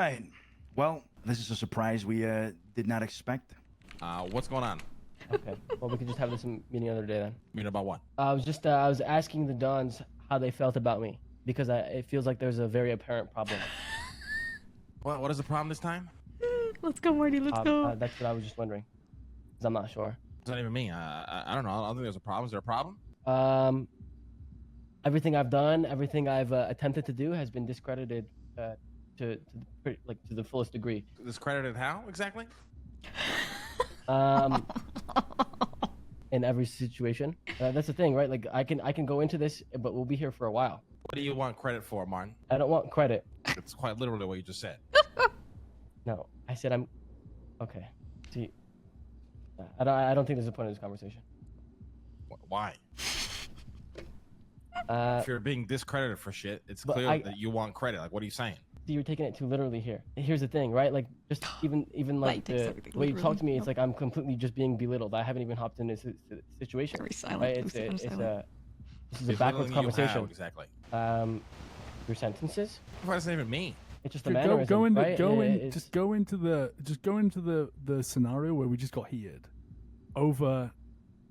right. Well, this is a surprise we did not expect. What's going on? Okay. Well, we could just have this meeting another day then. Meeting about what? I was asking the Dons how they felt about me because it feels like there's a very apparent problem. What is the problem this time? Let's go, Marty. Let's go. That's what I was just wondering. Because I'm not sure. It's not even me. I don't know. I don't think there's a problem. Is there a problem? Everything I've done, everything I've attempted to do has been discredited to the fullest degree. Discredited how exactly? In every situation. That's the thing, right? Like I can go into this, but we'll be here for a while. What do you want credit for, Martin? I don't want credit. It's quite literally what you just said. No, I said I'm okay. See, I don't think there's a point in this conversation. Why? If you're being discredited for shit, it's clear that you want credit. Like, what are you saying? You're taking it too literally here. Here's the thing, right? Like, just even like the way you talk to me, it's like I'm completely just being belittled. I haven't even hopped in this situation. Very silent. Right? This is a backwards conversation. How, exactly. Your sentences. What does that even mean? It's just a mannerism, right? Just go into the scenario where we just got heated over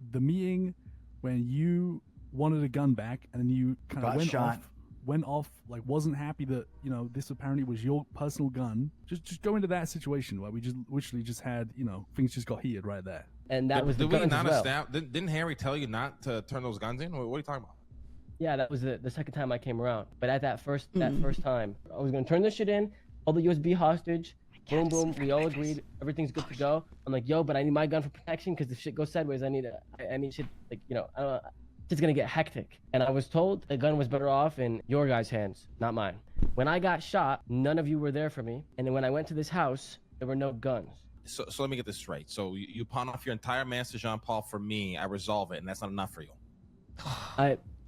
the meeting when you wanted a gun back and then you kind of went off, like wasn't happy that this apparently was your personal gun. Just go into that situation where we just literally just had things just got heated right there. And that was the guns as well. Didn't Harry tell you not to turn those guns in? What are you talking about? Yeah, that was the second time I came around. But at that first time, I was gonna turn this shit in, hold the USB hostage. Boom, boom. We all agreed everything's good to go. I'm like, yo, but I need my gun for protection because if shit goes sideways, I need shit like I don't know. It's gonna get hectic. And I was told the gun was better off in your guys' hands, not mine. When I got shot, none of you were there for me. And then when I went to this house, there were no guns. So let me get this straight. So you pawn off your entire master Jean Paul for me. I resolve it, and that's not enough for you.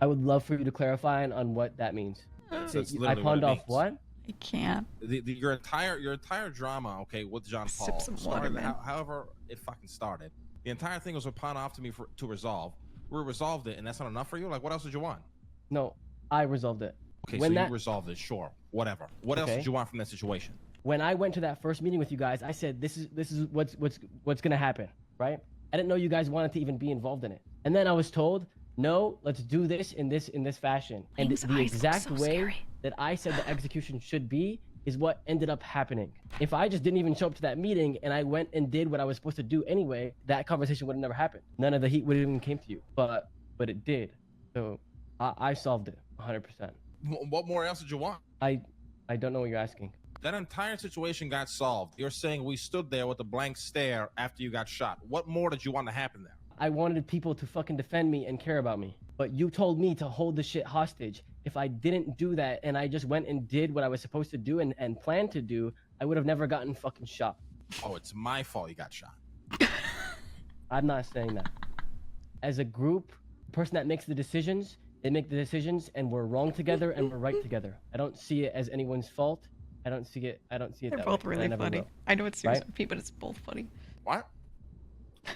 I would love for you to clarify on what that means. So I pawned off what? I can't. Your entire drama, okay, with Jean Paul started however it fucking started. The entire thing was a pawn off to me to resolve. We resolved it, and that's not enough for you? Like, what else did you want? No, I resolved it. Okay, so you resolved it, sure, whatever. What else did you want from that situation? When I went to that first meeting with you guys, I said, this is what's gonna happen, right? I didn't know you guys wanted to even be involved in it. And then I was told, no, let's do this in this fashion. And the exact way that I said the execution should be is what ended up happening. If I just didn't even show up to that meeting and I went and did what I was supposed to do anyway, that conversation would have never happened. None of the heat would have even came to you, but it did. So I solved it 100%. What more else did you want? I don't know what you're asking. That entire situation got solved. You're saying we stood there with a blank stare after you got shot. What more did you want to happen there? I wanted people to fucking defend me and care about me. But you told me to hold the shit hostage. If I didn't do that and I just went and did what I was supposed to do and planned to do, I would have never gotten fucking shot. Oh, it's my fault you got shot. I'm not saying that. As a group, the person that makes the decisions, they make the decisions and we're wrong together and we're right together. I don't see it as anyone's fault. I don't see it They're that both way. really funny. Will. I know it's serious, but it's both funny. What?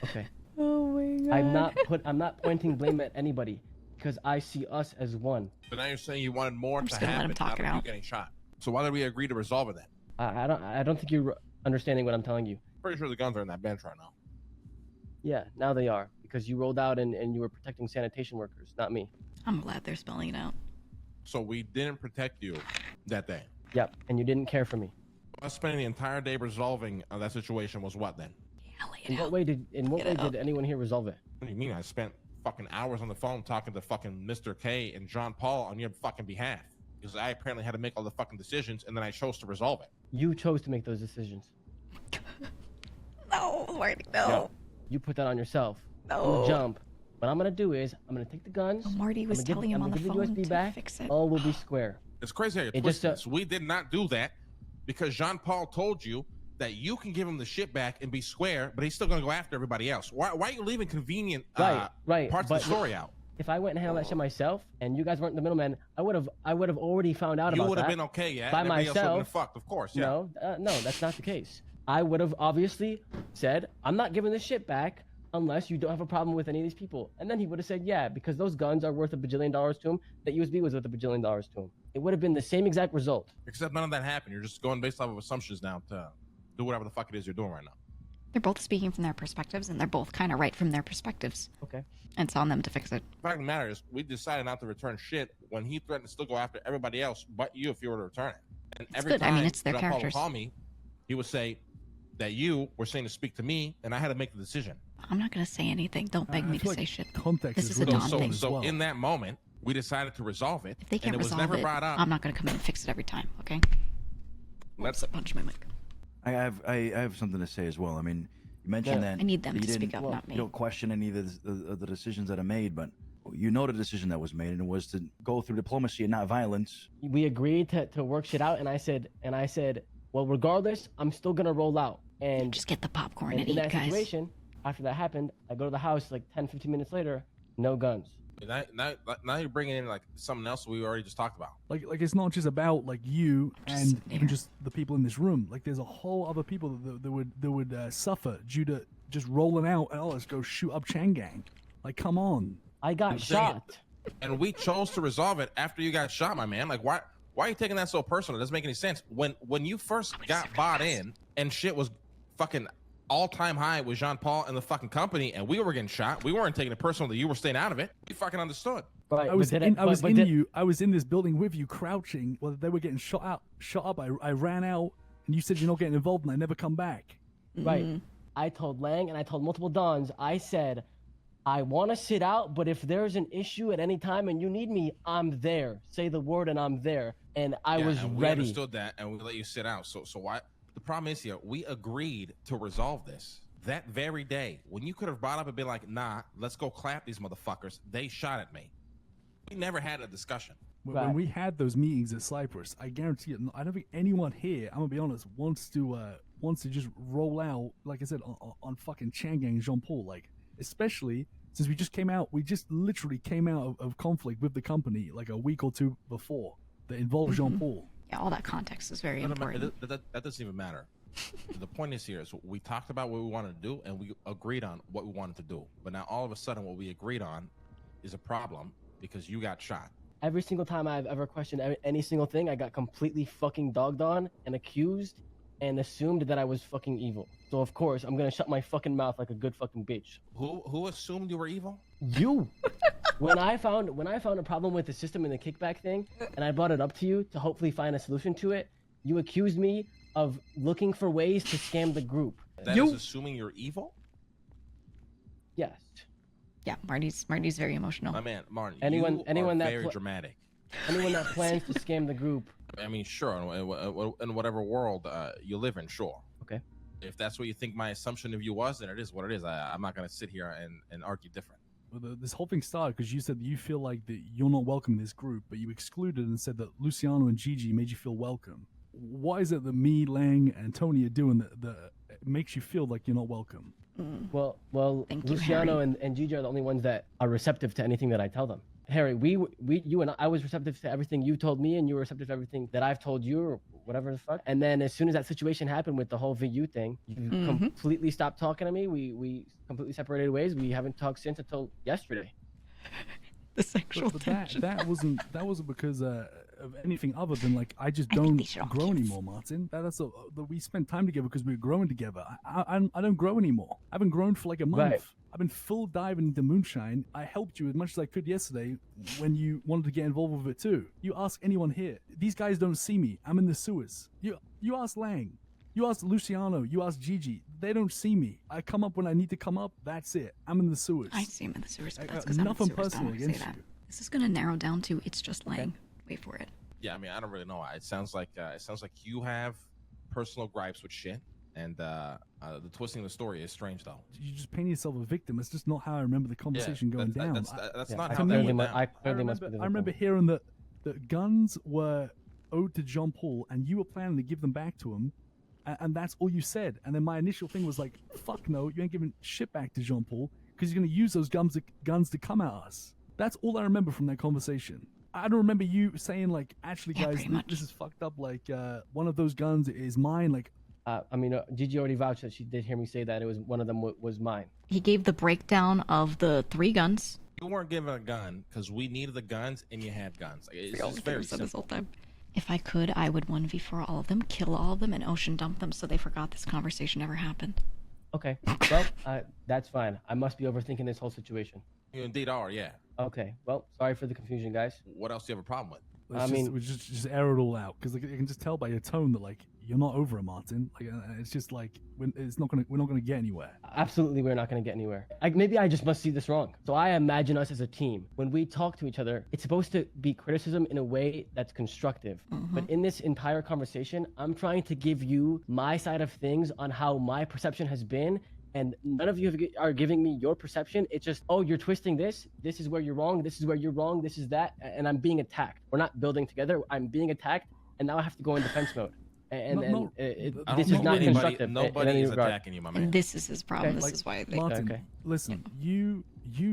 Okay. Oh my god. I'm not pointing blame at anybody because I see us as one. But now you're saying you wanted more to let him happen talk it out. You getting shot. So why did we agree to resolve it then? I don't think you're understanding what I'm telling you. Pretty sure the guns are in that bench right now. Yeah, now they are because you rolled out and you were protecting sanitation workers, not me. I'm glad they're spelling it out. So we didn't protect you that day. Yep, and you didn't care for me. Us spending the entire day resolving that situation was what then? In what way did anyone here resolve it? What do you mean? I spent fucking hours on the phone talking to fucking Mr. K and John Paul on your fucking behalf because I apparently had to make all the fucking decisions and then I chose to resolve it. You chose to make those decisions. No, Marty, no. Yeah. You put that on yourself. No. You jump. What I'm gonna do is I'm gonna take the guns. Oh, Marty was telling him on the phone to fix it. All will be square. It's crazy how you're twisting this. We did not do that because Jean Paul told you that you can give him the shit back and be square, but he's still going to go after everybody else. Why are you leaving convenient parts of the story out? If I went and handled that shit myself, and you guys weren't the middleman, I would have already found out about that. You would have been okay, yeah. By myself. Else been fucked, of course, yeah. No, that's not the case. I would have obviously said, I'm not giving this shit back unless you don't have a problem with any of these people. And then he would have said, yeah, because those guns are worth $1 bajillion to him. That USB was worth $1 bajillion to him. it would have been the same exact result. Except none of that happened. You're just going based off of assumptions now to do whatever the fuck it is you're doing right now. They're both speaking from their perspectives, and they're both kind of right from their perspectives. Okay. And it's on them to fix it. The fact of the matter is, we decided not to return shit when he threatened to still go after everybody else but you if you were to return it. And every good. time I mean, it's their Jean Paul would characters. call me, he would say that you were saying to speak to me, and I had to make the decision. I'm not going to say anything. Don't beg me to say shit. Context This is is a really Don thing. as well. So in that moment, we decided to resolve it, If they can't and it was resolve never it, brought up. I'm not going to come in and fix it every time, okay? Let's punch my mic. I have something to say as well. I mean, you mentioned that I need them you to speak didn't- up, not me. You don't question any of the decisions that are made, but you know the decision that was made, and it was to go through diplomacy and not violence. We agreed to work shit out, and I said, well, regardless, I'm still gonna roll out. And just get the popcorn and in eat, that guys. situation, after that happened, I go to the house like 10, 15 minutes later, no guns. Now you're bringing in like something else we already just talked about. Like it's not just about like you and even just the people in this room. Like there's a whole other people that would suffer due to just rolling out. Oh, let's go shoot up Changang. Like, come on. I got shot. And we chose to resolve it after you got shot, my man. Like, why are you taking that so personal? It doesn't make any sense. When you first got bought in and shit was fucking all-time high with Jean Paul and the fucking company, and we were getting shot, we weren't taking it personal that you were staying out of it. We fucking understood. Right, I was in this building with you, crouching while they were getting shot up. I ran out, and you said you're not getting involved, and I never come back. Right. I told Lang and I told multiple Dons, I said, I want to sit out, but if there's an issue at any time and you need me, I'm there. Say the word and I'm there. And I was and we ready. understood that, and we let you sit out. So why? The problem is here, we agreed to resolve this that very day. When you could have brought up and been like, nah, let's go clap these motherfuckers. They shot at me. We never had a discussion. When we had those meetings at Cyprus, I guarantee it. I don't think anyone here, I'm gonna be honest, wants to just roll out, like I said, on fucking Changang and Jean Paul. Like, especially since we just literally came out of conflict with the company like a week or two before that involved Jean Paul. Yeah, all that context is very important. That doesn't even matter. The point is here is we talked about what we wanted to do, and we agreed on what we wanted to do. But now all of a sudden, what we agreed on is a problem because you got shot. Every single time I've ever questioned any single thing, I got completely fucking dogged on and accused and assumed that I was fucking evil. So of course, I'm gonna shut my fucking mouth like a good fucking bitch. Who assumed you were evil? You. When I found a problem with the system and the kickback thing, and I brought it up to you to hopefully find a solution to it, you accused me of looking for ways to scam the group. That is assuming you're evil? Yes. Yeah, Marty's very emotional. My man, Marty, anyone that very dramatic. Anyone that plans to scam the group. I mean, sure, in whatever world you live in, sure. Okay. If that's what you think my assumption of you was, then it is what it is. I'm not going to sit here and argue different. Well, this whole thing started because you said that you feel like that you're not welcome in this group, but you excluded and said that Luciano and Gigi made you feel welcome. Why is it that me, Lang, and Tony are doing that makes you feel like you're not welcome? Well, Luciano Harry. and Gigi are the only ones that are receptive to anything that I tell them. Harry, you and I was receptive to everything you told me, and you were receptive to everything that I've told you, or whatever the fuck. And then as soon as that situation happened with the whole VU thing, you completely stopped talking to me. We completely separated ways. We haven't talked since until yesterday. The sexual But tension. that wasn't because of anything other than like I just don't grow anymore, Martin. That's we spent time together because we were growing together. I don't grow anymore. I haven't grown for like a month. Right. I've been full diving into moonshine. I helped you as much as I could yesterday when you wanted to get involved with it too. You ask anyone here. These guys don't see me. I'm in the sewers. You ask Lang. You ask Luciano. You ask Gigi. They don't see me. I come up when I need to come up. That's it. I'm in the sewers. I see him in the sewers, but that's because I'm in the nothing sewers. personal Don't say against that. you. This is going to narrow down to it's just Lang. Wait for it. Yeah, I mean, I don't really know. It sounds like you have personal gripes with shit, and the twisting of the story is strange, though. You just paint yourself a victim. It's just not how I remember the conversation going down. That's not I how that went down. I remember hearing that the guns were owed to Jean Paul, and you were planning to give them back to him, and that's all you said. And then my initial thing was like, "Fuck no, you ain't giving shit back to Jean Paul because you're gonna use those guns to come at us." That's all I remember from that conversation. I don't remember you saying like, "Actually, guys, this is fucked up. Like, one of those guns is mine." Like, I mean, Gigi already vouched that she did hear me say that it was one of them was mine. He gave the breakdown of the 3 guns. You weren't given a gun because we needed the guns and you had guns. Like, it's just very simple. This whole time. If I could, I would 1v4 all of them, kill all of them, and ocean dump them so they forgot this conversation ever happened. Okay. Well, that's fine. I must be overthinking this whole situation. You indeed are, yeah. Okay. Well, sorry for the confusion, guys. What else do you have a problem with? We just air it all out because like, I can just tell by your tone that like you're not over it, Martin. Like it's just like we're not gonna get anywhere. Absolutely, we're not gonna get anywhere. Maybe I just must see this wrong. So I imagine us as a team. When we talk to each other, it's supposed to be criticism in a way that's constructive. But in this entire conversation, I'm trying to give you my side of things on how my perception has been. And none of you are giving me your perception. It's just, oh, you're twisting this. This is where you're wrong. This is where you're wrong. This is that. And I'm being attacked. We're not building together. I'm being attacked. And now I have to go in defense mode. This is not constructive. Nobody is attacking you, my man. And this is his problem. This is why I think. Martin, listen, you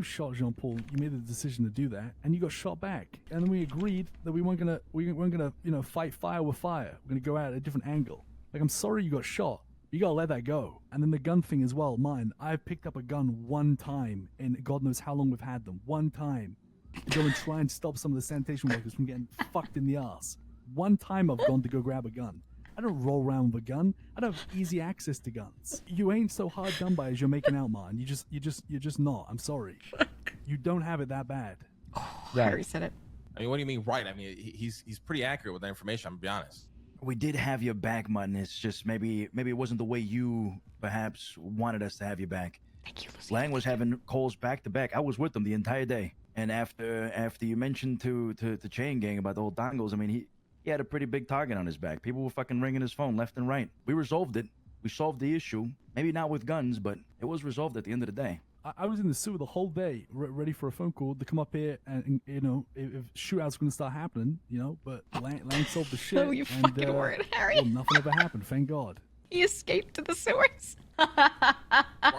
shot Jean-Paul. You made the decision to do that, and you got shot back. And then we agreed that we weren't gonna fight fire with fire. We're gonna go out at a different angle. Like, I'm sorry you got shot. You gotta let that go. And then the gun thing as well, mine. I've picked up a gun one time in God knows how long we've had them. One time. To go and try and stop some of the sanitation workers from getting fucked in the ass. One time I've gone to go grab a gun. I don't roll around with a gun. I don't have easy access to guns. You ain't so hard done by as you're making out, man. You're just not. I'm sorry. You don't have it that bad. Harry said it. I mean, what do you mean, right? I mean, he's pretty accurate with that information. I'm gonna be honest. We did have your back, Martin. It's just maybe it wasn't the way you perhaps wanted us to have you back. Thank you, Lucy. Lang was having calls back to back. I was with them the entire day. And after you mentioned to Chain Gang about the whole dongles, I mean, he had a pretty big target on his back. People were fucking ringing his phone left and right. We resolved it. We solved the issue. Maybe not with guns, but it was resolved at the end of the day. I was in the sewer the whole day, ready for a phone call to come up here and you know, if shootouts going to start happening, you know, but Lang solved the shit. Oh, you fucking weren't, Harry. Well, nothing ever happened, thank God. He escaped to the sewers.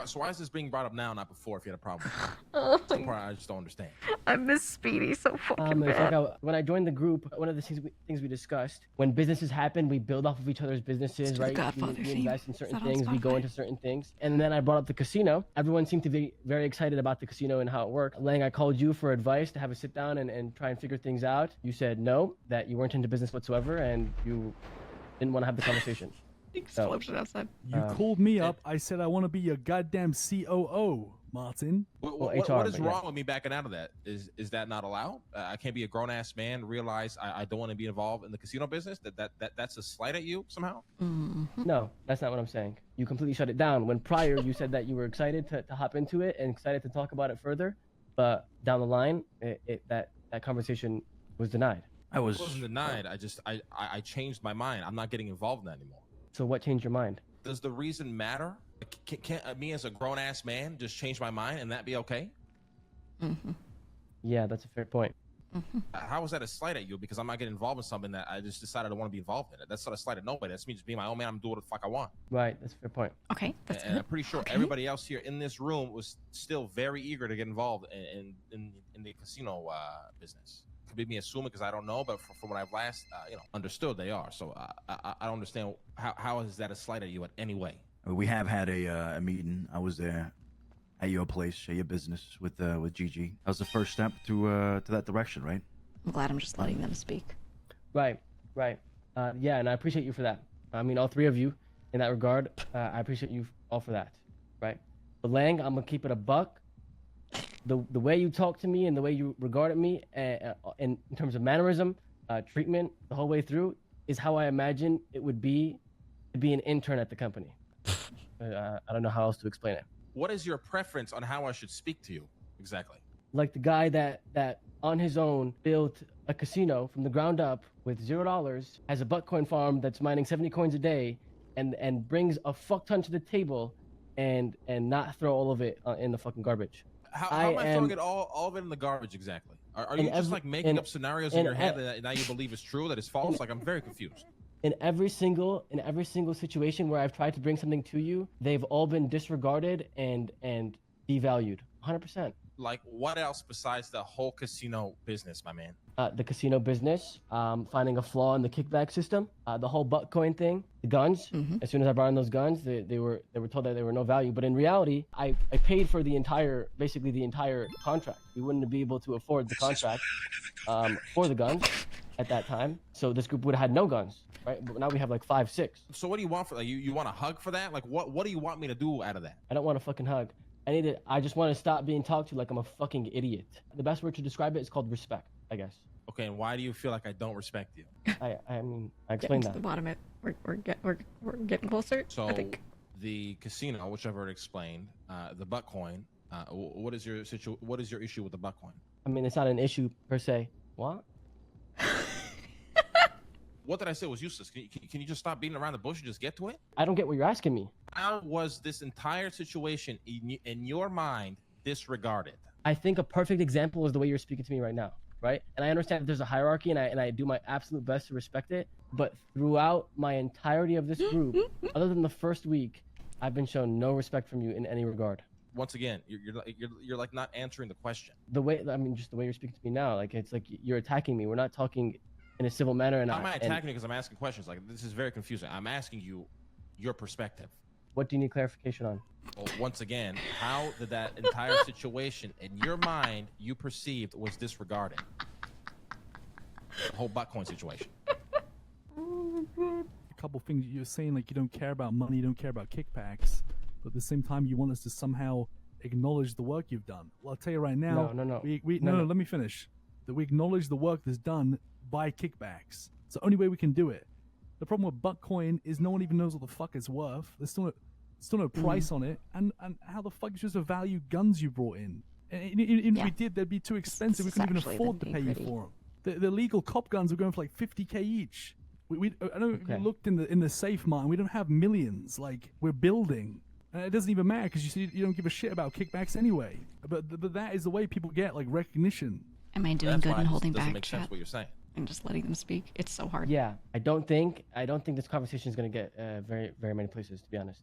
So why is this being brought up now, not before, if you had a problem? That's the part I just don't understand. I miss Speedy so fucking bad. Like when I joined the group, one of the things we discussed, when businesses happen, we build off of each other's businesses, right? We invest in certain things, we go into certain things. And then I brought up the casino. Everyone seemed to be very excited about the casino and how it worked. Lang, I called you for advice to have a sit down and try and figure things out. You said no, that you weren't into business whatsoever, and you didn't want to have the conversation. Explosion outside. You called me up. I said I want to be your goddamn COO, Martin. What is wrong with me backing out of that? Is that not allowed? I can't be a grown ass man, realize I don't want to be involved in the casino business. That's a slight at you somehow. No, that's not what I'm saying. You completely shut it down when prior you said that you were excited to hop into it and excited to talk about it further, but down the line that conversation was denied. It wasn't denied. I changed my mind. I'm not getting involved in that anymore. So what changed your mind? Does the reason matter? Can't me as a grown-ass man just change my mind and that be okay? Yeah, that's a fair point. How is that a slight at you? Because I'm not getting involved in something that I just decided I want to be involved in. That's not a slight at nobody. That's me just being my own man. I'm doing what the fuck I want. Right, that's a fair point. Okay, that's and I'm pretty sure everybody else here in this room was still very eager to get involved in the casino business. Could be me assuming because I don't know, but from what I've last understood, they are. So I don't understand how is that a slight at you in any way. We have had a meeting. I was there at your place, at your business with GG. That was the first step to that direction, right? I'm glad I'm just letting them speak. Right. Yeah, and I appreciate you for that. I mean, all three of you in that regard. I appreciate you all for that. Right. But Lang, I'm gonna keep it a buck. The way you talk to me and the way you regarded me in terms of mannerism, treatment, the whole way through is how I imagine it would be to be an intern at the company. I don't know how else to explain it. What is your preference on how I should speak to you exactly? Like the guy that on his own built a casino from the ground up with $0, has a buttcoin farm that's mining 70 coins a day, and brings a fuck ton to the table, and not throw all of it in the fucking garbage. How am I throwing it all of it in the garbage exactly? Are you just like making up scenarios in your head that now you believe is true, that is false? Like, I'm very confused. In every single situation where I've tried to bring something to you, they've all been disregarded and devalued. 100%. Like, what else besides the whole casino business, my man? the casino business, finding a flaw in the kickback system, the whole butt coin thing, the guns. As soon as I brought in those guns, they were told that they were no value. But in reality, I paid for basically the entire contract. We wouldn't be able to afford the contract for the guns at that time. So this group would have had no guns, right? But now we have like 5, 6. So what do you want for like you want a hug for that? Like what do you want me to do out of that? I don't want a fucking hug. I just want to stop being talked to like I'm a fucking idiot. The best word to describe it is called respect, I guess. Okay, and why do you feel like I don't respect you? I mean, I explained that. To the bottom of it. We're getting closer. So I think. The casino, which I've already explained, the butt coin. What is your issue with the butt coin? I mean, it's not an issue per se. What? What did I say was useless? Can you just stop beating around the bush and just get to it? I don't get what you're asking me. How was this entire situation in your mind disregarded? I think a perfect example is the way you're speaking to me right now, right? And I understand that there's a hierarchy, and I do my absolute best to respect it. But throughout my entirety of this group, other than the first week, I've been shown no respect from you in any regard. Once again, you're like not answering the question. Just the way you're speaking to me now, like it's like you're attacking me. We're not talking in a civil manner. And how am I attacking you because I'm asking questions? Like this is very confusing. I'm asking you your perspective. What do you need clarification on? Well, once again, how did that entire situation in your mind you perceived was disregarded? The whole butt coin situation. A couple things you're saying, like you don't care about money, you don't care about kickbacks, but at the same time you want us to somehow acknowledge the work you've done. Well, I'll tell you right now. No. No, let me finish. That we acknowledge the work that's done by kickbacks. It's the only way we can do it. The problem with Buttcoin is no one even knows what the fuck it's worth. There's still no price on it, and how the fuck is just a value guns you brought in? And even if we did, they'd be too expensive. We couldn't even afford to pay you for them. The legal cop guns are going for like 50K each. I know we looked in the safe mine. We don't have millions. Like we're building, and it doesn't even matter because you don't give a shit about kickbacks anyway. But that is the way people get like recognition. Am I doing good in holding back? Doesn't make sense what you're saying. And just letting them speak. It's so hard. Yeah, I don't think this conversation is gonna get very, very many places. To be honest,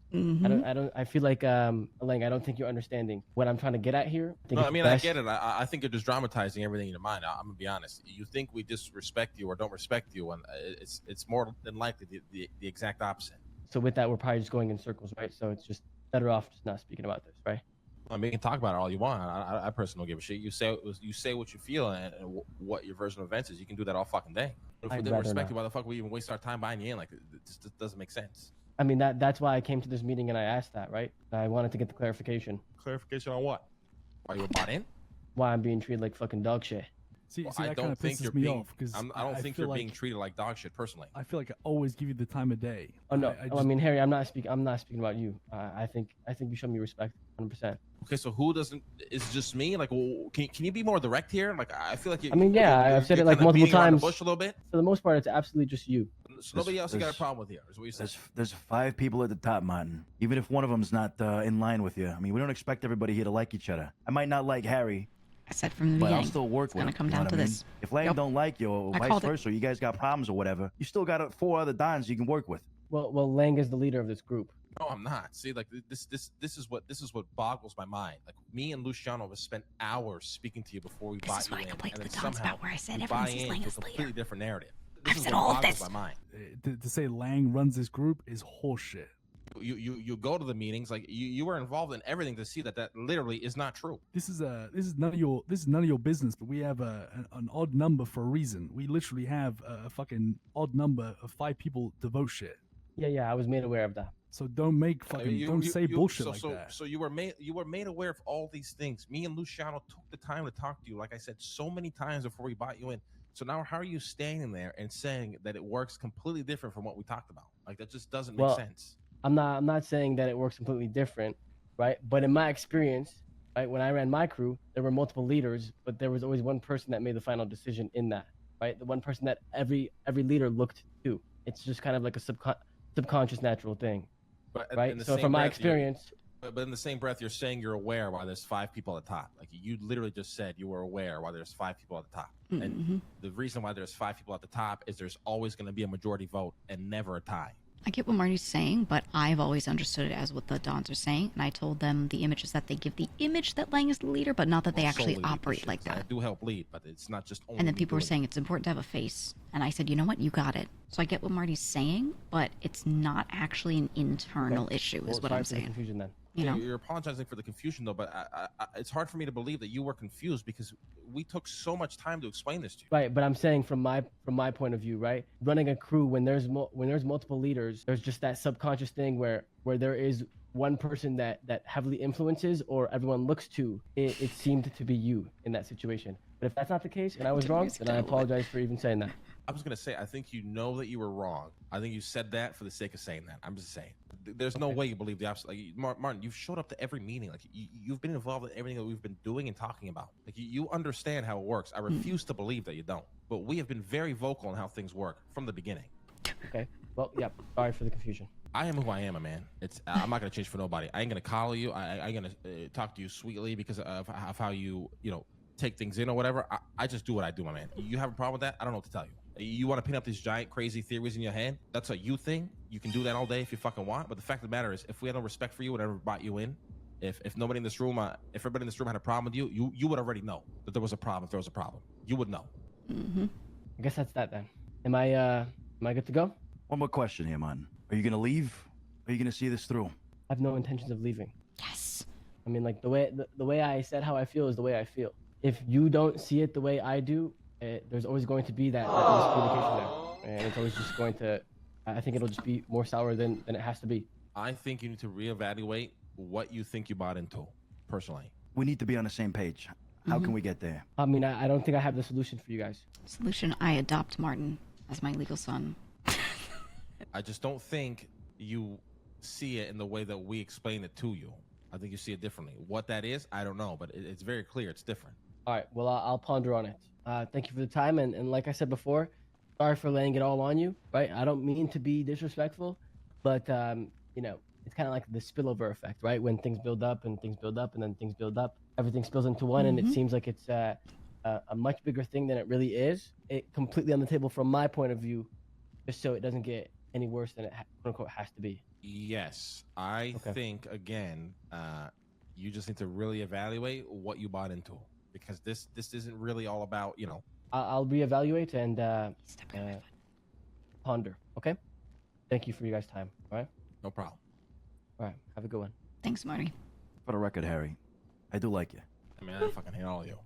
I feel like Lang, I don't think you're understanding what I'm trying to get at here. I get it. I think you're just dramatizing everything in your mind. I'm gonna be honest. You think we disrespect you or don't respect you, and it's more than likely the exact opposite. So with that, we're probably just going in circles, right? So it's just better off just not speaking about this, right? I mean, you can talk about it all you want. I personally don't give a shit. You say what you feel and what your version of events is. You can do that all fucking day. If we didn't respect you, why the fuck we even waste our time buying you in? Like, it just doesn't make sense. I mean, that's why I came to this meeting and I asked that, right? I wanted to get the clarification. Clarification on what? Why you were bought in? Why I'm being treated like fucking dog shit. See, I don't think you're being. I don't think you're being treated like dog shit personally. I feel like I always give you the time of day. Oh no, I mean Harry, I'm not speaking about you. I think you show me respect, 100%. Okay, so who doesn't? Is it just me? Like, well, can you be more direct here? Like, I feel like you. I mean, yeah, I've said it like multiple times. Bush a little bit. For the most part, it's absolutely just you. So nobody else you got a problem with here, is what you said. There's 5 people at the top, Martin. Even if one of them's not in line with you, I mean, we don't expect everybody here to like each other. I might not like Harry. I said from the but beginning. I'll still work it's with gonna him, come down to this. If Lang don't like you, or vice versa, or you guys got problems or whatever, you still got 4 other Dons you can work with. Well, Lang is the leader of this group. No, I'm not. See, like this is what boggles my mind. Like me and Luciano have spent hours speaking to you before we bought you in, and then somehow where I said we buy into a completely different narrative. I've said all of this. My mind. To say Lang runs this group is horseshit. You go to the meetings, like you were involved in everything to see that literally is not true. This is none of your business, but we have an odd number for a reason. We literally have a fucking odd number of 5 people to vote shit. Yeah, I was made aware of that. So don't make fucking don't say bullshit like that. So you were made aware of all these things. Me and Luciano took the time to talk to you, like I said so many times before we bought you in. So now how are you standing there and saying that it works completely different from what we talked about? Like that just doesn't make sense. I'm not saying that it works completely different, right? But in my experience, right, when I ran my crew, there were multiple leaders, but there was always one person that made the final decision in that, right? The one person that every leader looked to. It's just kind of like a subconscious natural thing, right? So from my experience. But in the same breath, you're saying you're aware why there's 5 people at the top. Like you literally just said you were aware why there's 5 people at the top. Mm-hmm. And the reason why there's 5 people at the top is there's always going to be a majority vote and never a tie. I get what Marty's saying, but I've always understood it as what the Dons are saying, and I told them the image is that they give the image that Lang is the leader, but not that they actually operate like that. I do help lead, but it's not just only. And then people were saying it's important to have a face, and I said, you know what, you got it. So I get what Marty's saying, but it's not actually an internal issue, is what I'm saying. Confusion then. You know? You're apologizing for the confusion, though, but it's hard for me to believe that you were confused because we took so much time to explain this to you. Right, but I'm saying from my point of view, right? Running a crew when there's multiple leaders, there's just that subconscious thing where there is one person that heavily influences or everyone looks to. It seemed to be you in that situation. But if that's not the case and I was wrong, then I apologize for even saying that. I was gonna say, I think you know that you were wrong. I think you said that for the sake of saying that. I'm just saying. There's no way you believe the opposite. Like, Martin, you've showed up to every meeting. Like, you've been involved in everything that we've been doing and talking about. Like, you understand how it works. I refuse to believe that you don't. But we have been very vocal on how things work from the beginning. Okay. Well, yeah. Sorry for the confusion. I am who I am, man. I'm not gonna change for nobody. I ain't gonna coddle you. I ain't gonna talk to you sweetly because of how you take things in or whatever. I just do what I do, my man. You have a problem with that? I don't know what to tell you. You want to pin up these giant crazy theories in your head? That's a you thing. You can do that all day if you fucking want. But the fact of the matter is, if we had no respect for you, whatever brought you in, if nobody in this room, if everybody in this room had a problem with you would already know that there was a problem. If there was a problem, you would know. I guess that's that then. Am I good to go? One more question here, man. Are you gonna leave? Or are you gonna see this through? I have no intentions of leaving. Yes. I mean, like the way I said how I feel is the way I feel. If you don't see it the way I do, there's always going to be that miscommunication there, and it's always just going to. I think it'll just be more sour than it has to be. I think you need to reevaluate what you think you bought into. Personally, we need to be on the same page. How can we get there? I mean, I don't think I have the solution for you guys. Solution: I adopt Martin as my legal son. I just don't think you see it in the way that we explain it to you. I think you see it differently. What that is, I don't know, but it's very clear. It's different. All right. Well, I'll ponder on it. Thank you for the time, and like I said before, sorry for laying it all on you. Right? I don't mean to be disrespectful, but it's kind of like the spillover effect, right? When things build up and things build up and then things build up, everything spills into one, and it seems like it's a much bigger thing than it really is. It completely on the table from my point of view, just so it doesn't get any worse than it quote unquote has to be. Yes, I think again, you just need to really evaluate what you bought into, because this isn't really all about I'll reevaluate and ponder. Okay. Thank you for you guys' time. All right. No problem. All right. Have a good one. Thanks, Marty. For the record, Harry, I do like you. I mean, I fucking hate all of you.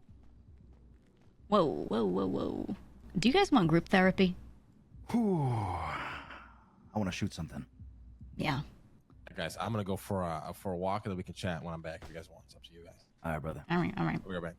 Whoa. Do you guys want group therapy? Whew. I want to shoot something. Yeah. Guys, I'm gonna go for a walk and then we can chat when I'm back if you guys want. It's up to you guys. All right, brother. All right. We'll be right back.